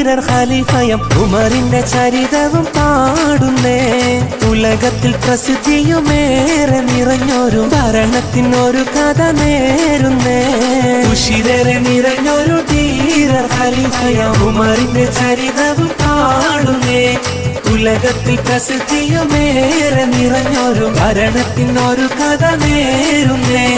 ധീരർ ഖലീഫയം ഉമറിന്റെ ചരിതവും പാടുന്നേ. ഉലകത്തിൽ പ്രസിദ്ധിയുമേറെ നിറഞ്ഞൊരു ഭരണത്തിനൊരു കഥ നേരുന്നേ. ഉശിരേറെ നിറഞ്ഞൊരു ധീരർ ഖലീഫയം ഉമറിന്റെ ചരിതവും പാടുന്നേ. ഉലകത്തിൽ പ്രസിദ്ധിയുമേറെ നിറഞ്ഞൊരു ഭരണത്തിനൊരു കഥ നേരുന്നേ.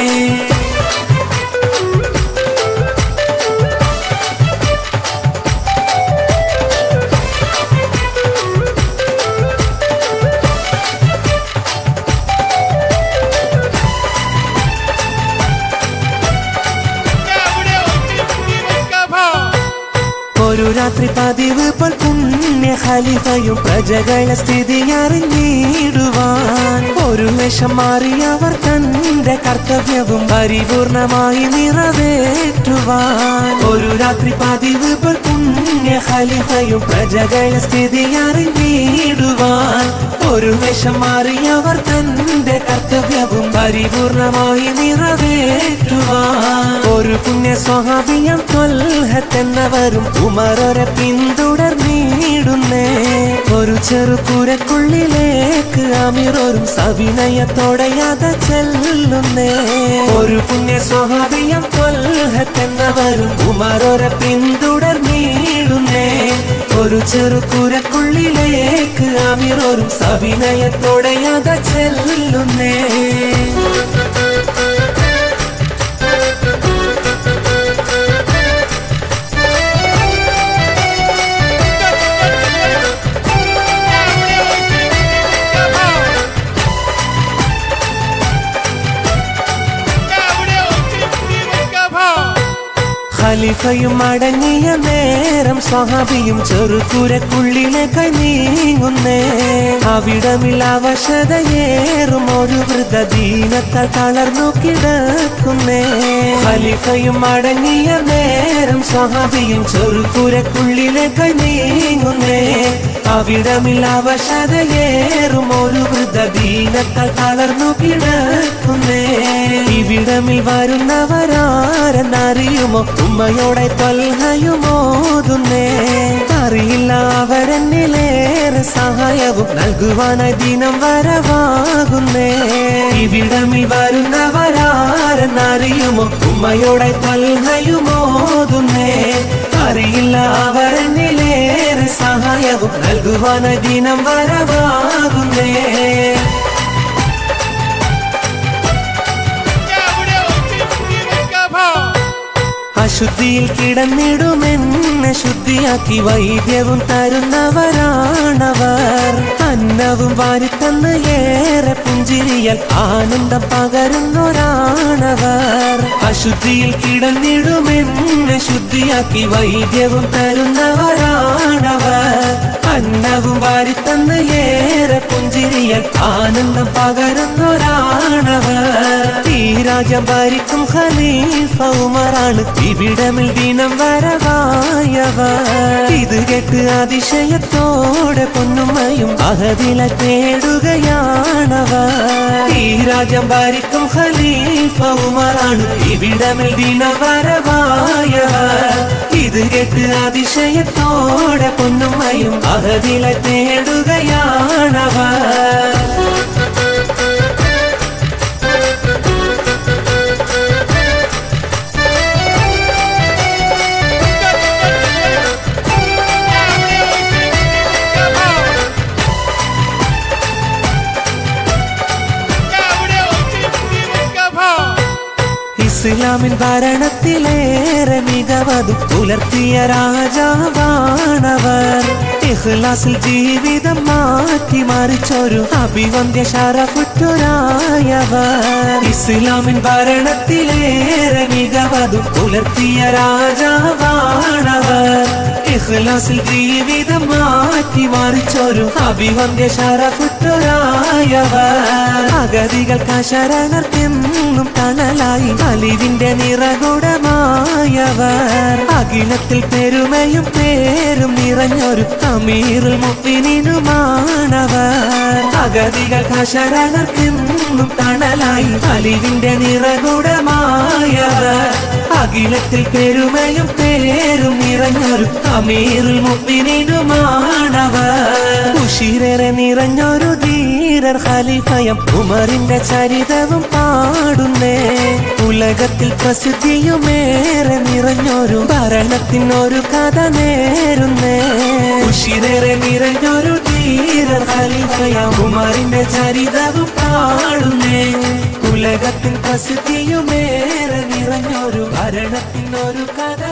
ഒരു രാത്രി പതിവ് പോൽ പുണ്യ ഖലീഫയും പ്രജകളെ സ്ഥിതി അറിഞ്ഞിടുവാൻ ഒരു വേഷം മാറിയവർ തന്റെ കർത്തവ്യവും പരിപൂർണമായി നിറവേറ്റുവാൻ. ഒരു രാത്രി പതിവ് പോൽ പുണ്യ ഖലീഫയും പ്രജകളെ സ്ഥിതി അറിഞ്ഞിടുവാൻ ഒരു വേഷം മാറിയവർ തന്റെ കർത്തവ്യവും പരിപൂർണമായി നിറവേറ്റുവാൻ. ഒരു പുണ്യ സ്വഹാബിയം ത്വൽഹത്തെന്നവരും ഉമറൊരെ പിന്തുടർന്നിടുന്നേ. ഒരു ചെറുപുരക്കുള്ളിലേക്ക് അമീറോരും സവിനയത്തോടെ യാത ചെല്ലുന്നേ. ഒരു പുണ്യ സ്വഹാബിയം ത്വൽഹത്തെന്നവരും ഉമറൊരെ പിന്തുടർന്നിടുന്നേ. ഒരു ചെറുപുരക്കുള്ളിലേക്ക് അമീറോരും സവിനയത്തോടെ യാത ചെല്ലുന്നേ. ഖലീഫയും അടങ്ങിയ നേരം സ്വഹാബിയും ചെറുപുരക്കുള്ളിലേക്ക് നീങ്ങുന്നേ. അവിടമിൽ അവശതയേറും ഒരു വൃദ്ധ ദീനത്താൽ തളർന്നു കിടക്കുന്നേ. ഖലീഫയും അടങ്ങിയ നേരം സ്വഹാബിയും ചെറുപുരക്കുള്ളിലേക്ക് നീങ്ങുന്നേ. അവിടമിൽ അവശതയേറും ഒരു വൃദ്ധ ദീനത്താൽ തളർന്നു കിടക്കുന്നേ. ഇവിടമിൽ വരുന്നവരാരെന്നറിയുമോ ഉമ്മയോടെ ത്വൽഹയുമോതുന്നേ. അറിയില്ല അവരെന്നിലേറെ സഹായവും നൽകുവാനായി ദിനം വരവാകുന്നേ. ഇവിടമിൽ വരുന്നവരാരെന്നറിയുമോ ഉമ്മയോടെ ത്വൽഹയുമോതുന്നേ. അറിയില്ല അവരെന്നിലേറെ സഹായവും നൽകുവാനായി ദിനം വരവാകുന്നേ. അശുദ്ധിയിൽ കിടന്നിടുമെന്നെ ശുദ്ധിയാക്കി വൈദ്യവും തരുന്നവരാണവർ. അന്നവും വാരിത്തന്ന് ഏറെ പുഞ്ചിരിയാൽ ആനന്ദം പകരുന്നവരാണവർ. അശുദ്ധിയിൽ കിടന്നിടുമെന്നെ ശുദ്ധിയാക്കി വൈദ്യവും തരുന്നവരാണവർ. അന്നവും വാരിത്തന്ന് ഏറെ പുഞ്ചിരിയാൽ ആനന്ദം പകരുന്നവരാണവർ. ഈ രാജ്യം ഭരിക്കും ഖലീഫ ഉമറാണ് ഇവിടമിൽ ദിനം വരവായവർ. ഇത് കേട്ട് അതിശയത്തോടെ പൊന്നുമ്മയും അഹദില തേടുകയാണവർ. ഈ രാജ്യം ഭരിക്കും ഖലീഫ ഉമറാണ് ഇവിടമിൽ ദിനം വരവായവർ. ഇത് കേട്ട് അതിശയത്തോടെ പൊന്നുമ്മയും അഹദില തേടുകയാണവർ. ഇസ്ലാമിൻ ഭരണത്തിലേറെ മികവതും പുലർത്തിയ രാജാവാണവർ. ഇഖ്ലാസിൽ ജീവിതം മാറ്റി മറിച്ചൊരു അഭിവന്ദ്യ ശറഫുറ്റൊരായവർ. ഇസ്ലാമിൻ ഭരണത്തിലേറെ മികവതും പുലർത്തിയ രാജാവാണവർ. ഇഖ്ലാസിൽ ജീവിതം മാറ്റി മറിച്ചൊരു അഭിവന്ദ്യ ശറഫുറ്റൊരായവർ. അഗതികൾക്ക് ശരണർക്കെന്നും തണലായി അലിവിന്റെ നിറകുടമാ ധീരനായവർ അഖിലത്തിൽ പെരുമയും പേരും നിറഞ്ഞൊരു അമീറുൽ മുഅ്മിനീനുമാണവർ അഗതികൾ കശരണർക്കെന്നും തണലായി അലിവിന്റെ നിറകുടമായവർ അഖിലത്തിൽ പെരുമയും പേരും നിറഞ്ഞൊരു അമീറുൽ മുഅ്മിനീനുമാണവർ ഉശിരേറെ നിറഞ്ഞൊരു ധീരർ ഖലീഫയം ഉമറിന്റെ ചരിതവും പാടുന്നേ ഉലകത്തിൽ പ്രസിദ്ധിയുമേറെ നിറഞ്ഞൊരു ഭരണത്തിനൊരു കഥ നേരുന്നേ ഉശിരേറെ നിറഞ്ഞൊരു ധീരർ ഖലീഫയം ഉമറിന്റെ ചരിതവും പാടുന്നേ ഉലകത്തിൽ പ്രസിദ്ധിയുമേറെ നിറഞ്ഞൊരു ഭരണത്തിനൊരു കഥ